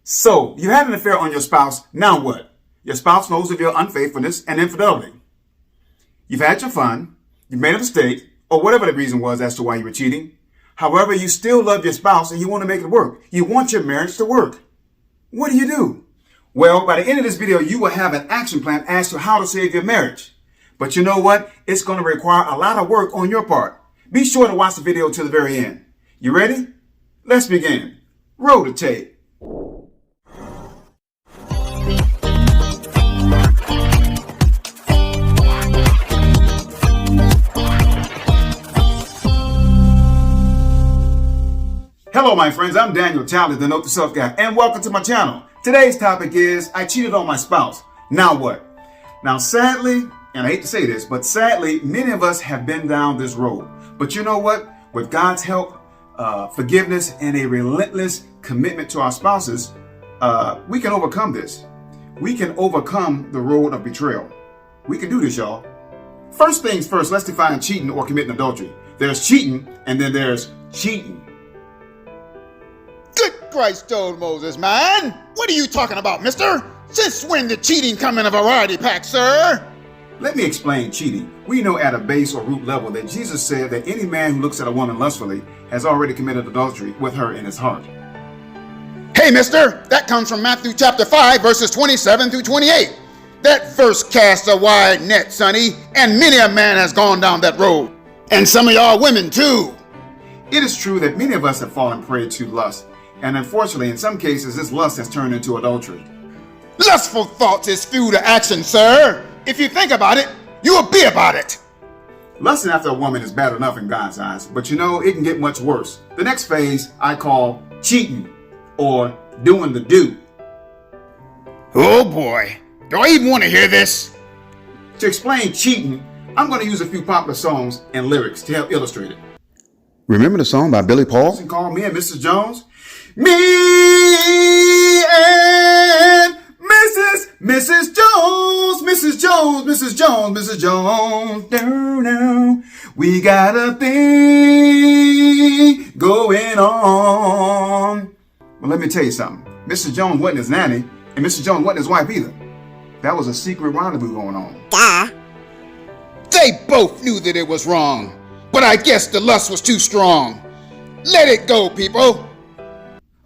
So, you had an affair on your spouse, now what? Your spouse knows of your unfaithfulness and infidelity. You've had your fun, you've made a mistake, or whatever the reason was as to why you were cheating. However, you still love your spouse and you want to make it work. You want your marriage to work. What do you do? Well, by the end of this video, you will have an action plan as to how to save your marriage. But you know what? It's going to require a lot of work on your part. Be sure to watch the video to the very end. You ready? Let's begin. Roll the tape. Hello, my friends. I'm Daniel Talley, the Note to Self guy, and welcome to my channel. Today's topic is, I cheated on my spouse. Now what? Now, sadly, and I hate to say this, but sadly, many of us have been down this road. But you know what? With God's help, forgiveness, and a relentless commitment to our spouses, we can overcome this. We can overcome the road of betrayal. We can do this, y'all. First things first, let's define cheating or committing adultery. There's cheating, and then there's cheating. Good Christ told Moses, man. What are you talking about, mister? Since when did cheating come in a variety pack, sir? Let me explain cheating. We know at a base or root level that Jesus said that any man who looks at a woman lustfully has already committed adultery with her in his heart. Hey, mister, that comes from Matthew chapter 5, verses 27 through 28. That verse casts a wide net, sonny, and many a man has gone down that road. And some of y'all women, too. It is true that many of us have fallen prey to lust. And unfortunately, in some cases, this lust has turned into adultery. Lustful thoughts is fuel to action, sir. If you think about it, you will be about it. Lusting after a woman is bad enough in God's eyes, but you know, it can get much worse. The next phase I call cheating, or doing the do. Oh boy, do I even want to hear this? To explain cheating, I'm going to use a few popular songs and lyrics to help illustrate it. Remember the song by Billy Paul? Call Me and Mrs. Jones. Me and Mrs. Jones, Mrs. Jones, Mrs. Jones, Mrs. Jones. Down. We got a thing going on. Well, let me tell you something. Mrs. Jones wasn't his nanny, and Mrs. Jones wasn't his wife either. That was a secret rendezvous going on. They both knew that it was wrong, but I guess the lust was too strong. Let it go, people.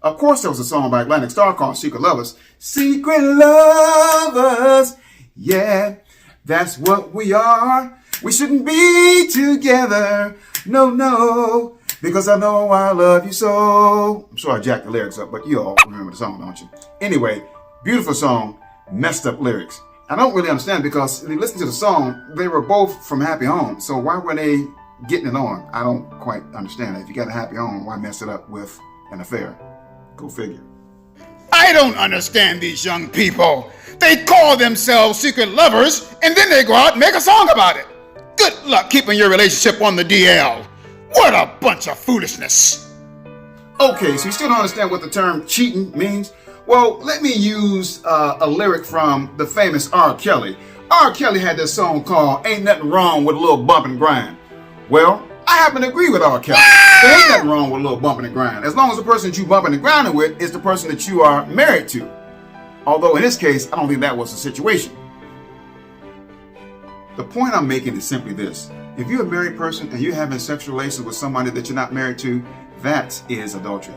Of course, there was a song by Atlantic Starr called Secret Lovers. Secret lovers, yeah, that's what we are. We shouldn't be together, no, because I know I love you so. I'm sorry I jacked the lyrics up, but you all remember the song, don't you? Anyway, beautiful song, messed up lyrics. I don't really understand because if you listen to the song, they were both from happy homes. So why were they getting it on? I don't quite understand that. If you got a happy home, why mess it up with an affair? Go figure. I don't understand these young people. They call themselves secret lovers, and then they go out and make a song about it. Good luck keeping your relationship on the DL. What a bunch of foolishness. Okay, so you still don't understand what the term cheating means? Well, let me use a lyric from the famous R. Kelly. R. Kelly had this song called Ain't Nothing Wrong with a Little Bump and Grind. Well, I happen to agree with R. Kelly. There ain't nothing wrong with a little bumping and grinding, as long as the person that you bumping and grinding with is the person that you are married to. Although in this case, I don't think that was the situation. The point I'm making is simply this. If you're a married person and you're having sexual relations with somebody that you're not married to, that is adultery.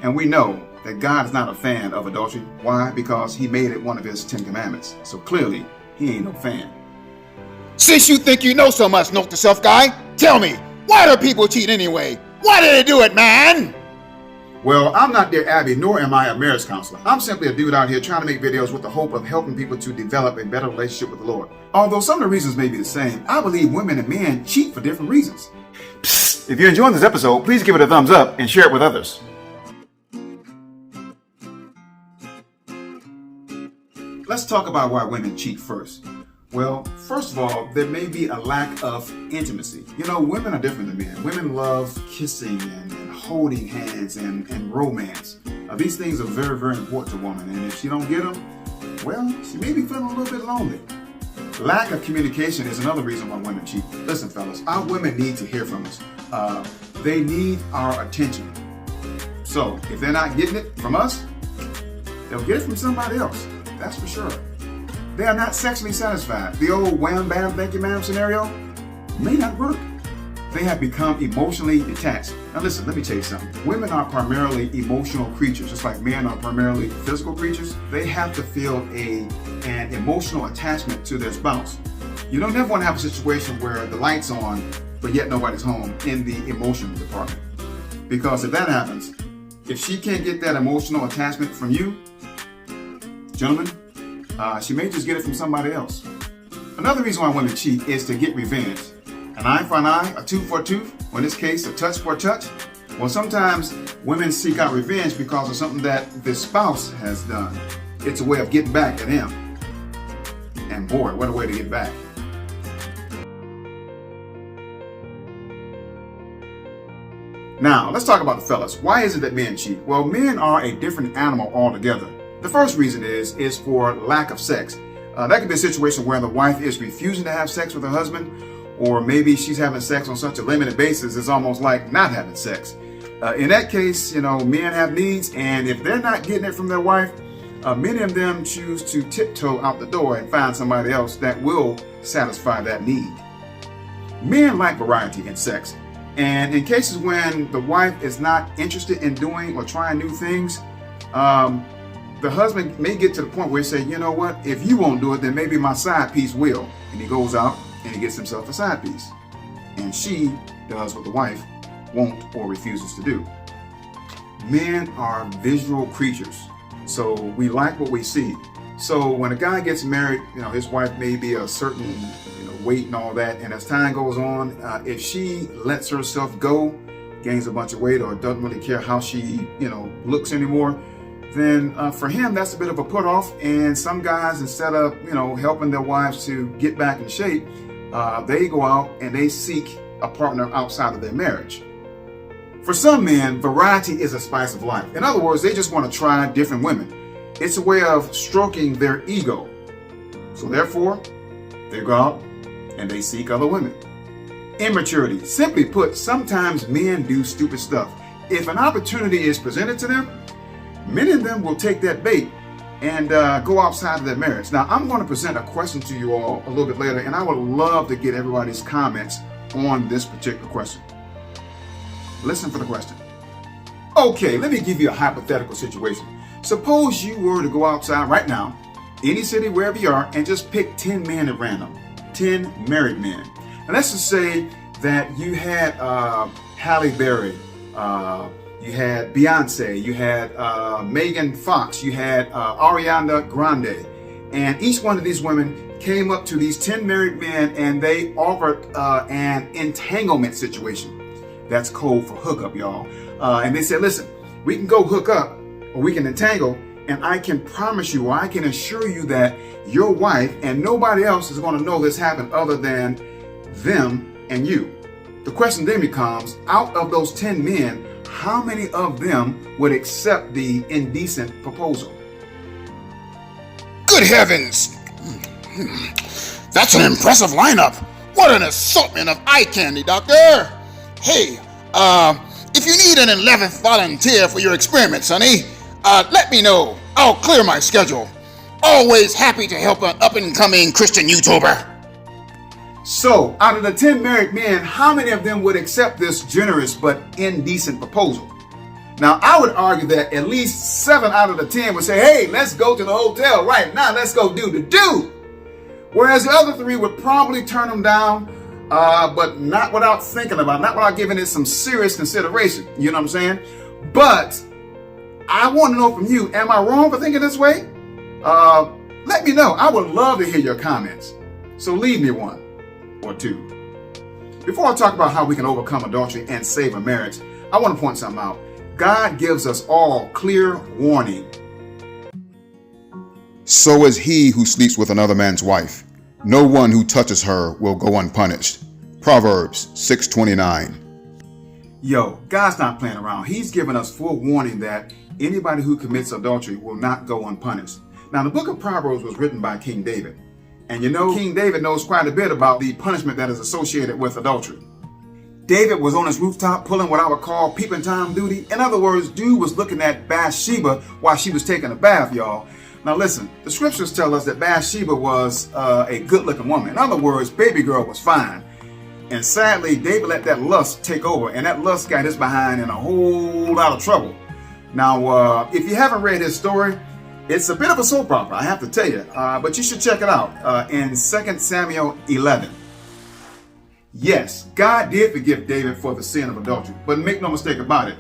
And we know that God is not a fan of adultery. Why? Because he made it one of his 10 commandments. So clearly, he ain't no fan. Since you think you know so much, Note to Self guy, tell me, why do people cheat anyway? Why do they do it, man? Well, I'm not Dear Abby, nor am I a marriage counselor. I'm simply a dude out here trying to make videos with the hope of helping people to develop a better relationship with the Lord. Although some of the reasons may be the same, I believe women and men cheat for different reasons. Psst, if you're enjoying this episode, please give it a thumbs up and share it with others. Let's talk about why women cheat first. Well, first of all, there may be a lack of intimacy. You know, women are different than men. Women love kissing and holding hands and romance. These things are very, very important to a woman. And if she don't get them, well, she may be feeling a little bit lonely. Lack of communication is another reason why women cheat. Listen, fellas, our women need to hear from us. They need our attention. So if they're not getting it from us, they'll get it from somebody else. That's for sure. They are not sexually satisfied. The old wham bam thank you ma'am scenario may not work. They have become emotionally detached. Now listen, let me tell you something. Women are primarily emotional creatures, just like men are primarily physical creatures. They have to feel an emotional attachment to their spouse. You don't never want to have a situation where the light's on, but yet nobody's home in the emotional department. Because if that happens, if she can't get that emotional attachment from you, gentlemen, she may just get it from somebody else. Another reason why women cheat is to get revenge. An eye for an eye, a tooth for a tooth, or in this case, a touch for a touch. Well, sometimes women seek out revenge because of something that the spouse has done. It's a way of getting back at him. And boy, what a way to get back. Now, let's talk about the fellas. Why is it that men cheat? Well, men are a different animal altogether. The first reason is for lack of sex. That could be a situation where the wife is refusing to have sex with her husband, or maybe she's having sex on such a limited basis, it's almost like not having sex. In that case, men have needs, and if they're not getting it from their wife, many of them choose to tiptoe out the door and find somebody else that will satisfy that need. Men like variety in sex, and in cases when the wife is not interested in doing or trying new things, the husband may get to the point where he say, you know what, if you won't do it, then maybe my side piece will. And he goes out and he gets himself a side piece. And she does what the wife won't or refuses to do. Men are visual creatures, so we like what we see. So when a guy gets married, his wife may be a certain weight and all that, and as time goes on, if she lets herself go, gains a bunch of weight, or doesn't really care how she looks anymore, then for him that's a bit of a put off. And some guys, instead of helping their wives to get back in shape, they go out and they seek a partner outside of their marriage. For some men, variety is a spice of life. In other words, they just want to try different women. It's a way of stroking their ego. So therefore, they go out and they seek other women. Immaturity. Simply put, sometimes men do stupid stuff. If an opportunity is presented to them, many of them will take that bait and go outside of their marriage. Now, I'm going to present a question to you all a little bit later, and I would love to get everybody's comments on this particular question. Listen for the question. Okay, let me give you a hypothetical situation. Suppose you were to go outside right now, any city, wherever you are, and just pick 10 men at random, 10 married men. And let's just say that you had Halle Berry, you had Beyonce, you had Megan Fox, you had Ariana Grande, and each one of these women came up to these 10 married men and they offered an entanglement situation. That's code for hookup, y'all. And they said, listen, we can go hook up or we can entangle, and I can promise you, or I can assure you that your wife and nobody else is going to know this happened other than them and you. The question then becomes, out of those 10 men, how many of them would accept the indecent proposal? Good heavens! That's an impressive lineup. What an assortment of eye candy, Doctor. Hey, if you need an 11th volunteer for your experiments, honey, let me know. I'll clear my schedule. Always happy to help an up-and-coming Christian YouTuber. So, out of the 10 married men, how many of them would accept this generous but indecent proposal? Now, I would argue that at least 7 out of the 10 would say, hey, let's go to the hotel right now. Let's go do the do. Whereas the other 3 would probably turn them down, but not without thinking about it, not without giving it some serious consideration. You know what I'm saying? But I want to know from you, am I wrong for thinking this way? Let me know. I would love to hear your comments. So leave me one or 2. Before I talk about how we can overcome adultery and save a marriage, I want to point something out. God gives us all clear warning. So is he who sleeps with another man's wife. No one who touches her will go unpunished. Proverbs 6:29. Yo, God's not playing around. He's given us full warning that anybody who commits adultery will not go unpunished. Now, the book of Proverbs was written by King David. And King David knows quite a bit about the punishment that is associated with adultery. David was on his rooftop pulling what I would call peeping Tom duty. In other words, dude was looking at Bathsheba while she was taking a bath, y'all. Now listen, the scriptures tell us that Bathsheba was a good-looking woman. In other words, baby girl was fine. And sadly, David let that lust take over, and that lust got his behind in a whole lot of trouble. Now, if you haven't read his story, it's a bit of a soap opera, I have to tell you, but you should check it out in 2 Samuel 11. Yes, God did forgive David for the sin of adultery, but make no mistake about it,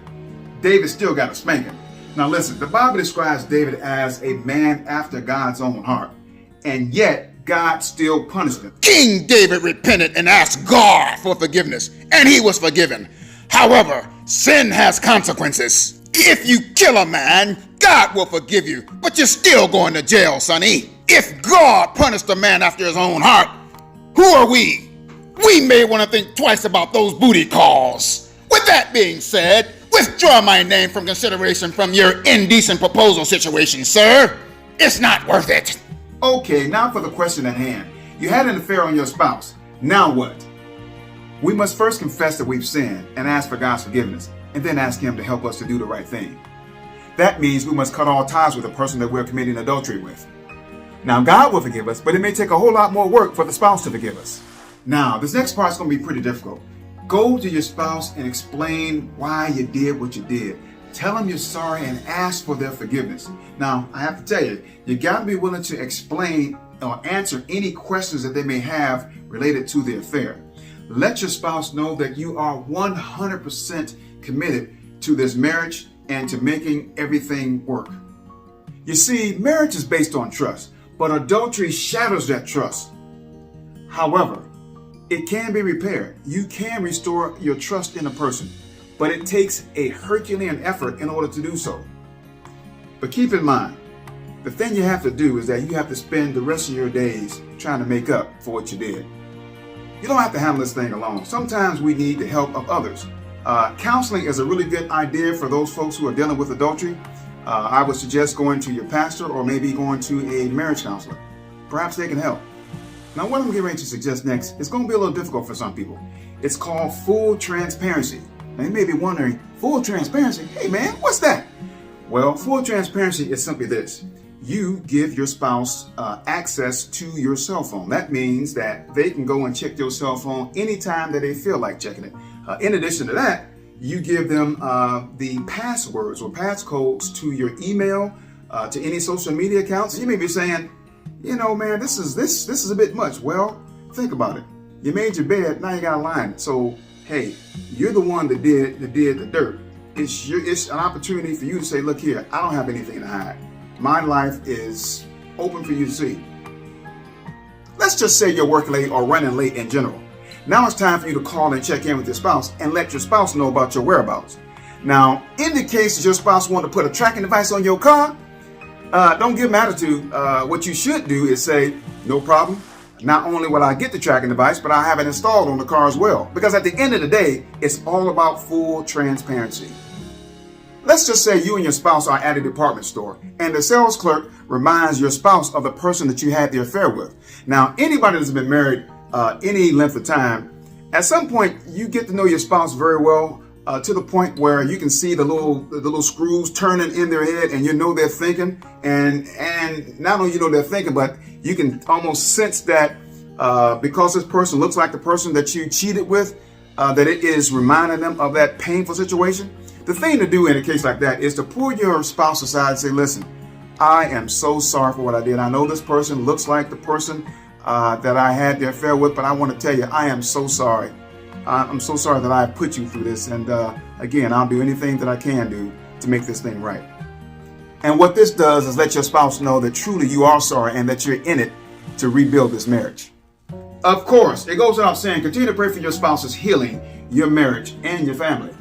David still got a spanking. Now listen, the Bible describes David as a man after God's own heart, and yet God still punished him. King David repented and asked God for forgiveness, and he was forgiven. However, sin has consequences. If you kill a man, God will forgive you, but you're still going to jail, sonny. If God punished a man after his own heart, who are we? We may want to think twice about those booty calls. With that being said, withdraw my name from consideration from your indecent proposal situation, sir. It's not worth it. Okay, now for the question at hand. You had an affair on your spouse. Now what? We must first confess that we've sinned and ask for God's forgiveness, and then ask Him to help us to do the right thing. That means we must cut all ties with the person that we're committing adultery with. Now, God will forgive us, but it may take a whole lot more work for the spouse to forgive us. Now, this next part is going to be pretty difficult. Go to your spouse and explain why you did what you did. Tell them you're sorry and ask for their forgiveness. Now, I have to tell you, you got to be willing to explain or answer any questions that they may have related to the affair. Let your spouse know that you are 100% committed to this marriage and to making everything work. You see, marriage is based on trust, but adultery shatters that trust. However, it can be repaired. You can restore your trust in a person, but it takes a Herculean effort in order to do so. But keep in mind, the thing you have to do is that you have to spend the rest of your days trying to make up for what you did. You don't have to handle this thing alone. Sometimes we need the help of others. Counseling is a really good idea for those folks who are dealing with adultery. I would suggest going to your pastor or maybe going to a marriage counselor. Perhaps they can help. Now, what I'm getting ready to suggest next is going to be a little difficult for some people. It's called full transparency. Now, you may be wondering, full transparency? Hey, man, what's that? Well, full transparency is simply this. You give your spouse access to your cell phone. That means that they can go and check your cell phone anytime that they feel like checking it. In addition to that, you give them the passwords or passcodes to your email, to any social media accounts. You may be saying, you know, man, this is a bit much. Well, think about it. You made your bed, now you got to line it. So, hey, you're the one that did the dirt. It's an opportunity for you to say, look here, I don't have anything to hide. My life is open for you to see. Let's just say you're working late or running late in general. Now it's time for you to call and check in with your spouse and let your spouse know about your whereabouts. Now, in the case that your spouse wants to put a tracking device on your car, don't give them attitude. What you should do is say, no problem. Not only will I get the tracking device, but I have it installed on the car as well. Because at the end of the day, it's all about full transparency. Let's just say you and your spouse are at a department store and the sales clerk reminds your spouse of the person that you had the affair with. Now, anybody that's been married any length of time, at some point you get to know your spouse very well to the point where you can see the little screws turning in their head and you know they're thinking. And not only you know they're thinking, but you can almost sense that because this person looks like the person that you cheated with, that it is reminding them of that painful situation. The thing to do in a case like that is to pull your spouse aside and say, listen, I am so sorry for what I did. I know this person looks like the person that I had the affair with, but I want to tell you, I am so sorry. I'm so sorry that I put you through this. And again, I'll do anything that I can do to make this thing right. And what this does is let your spouse know that truly you are sorry and that you're in it to rebuild this marriage. Of course, it goes without saying, continue to pray for your spouse's healing, your marriage, and your family.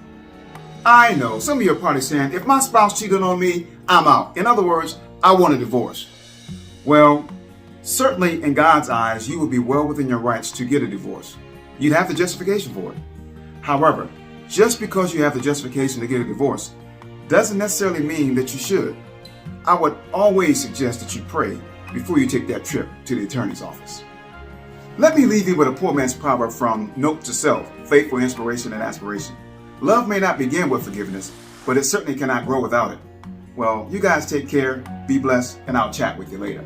I know some of you are probably saying, if my spouse cheated on me, I'm out. In other words, I want a divorce. Well, certainly in God's eyes, you would be well within your rights to get a divorce. You'd have the justification for it. However, just because you have the justification to get a divorce doesn't necessarily mean that you should. I would always suggest that you pray before you take that trip to the attorney's office. Let me leave you with a poor man's proverb from Note to Self, Faithful Inspiration and Aspiration. Love may not begin with forgiveness, but it certainly cannot grow without it. Well, you guys take care, be blessed, and I'll chat with you later.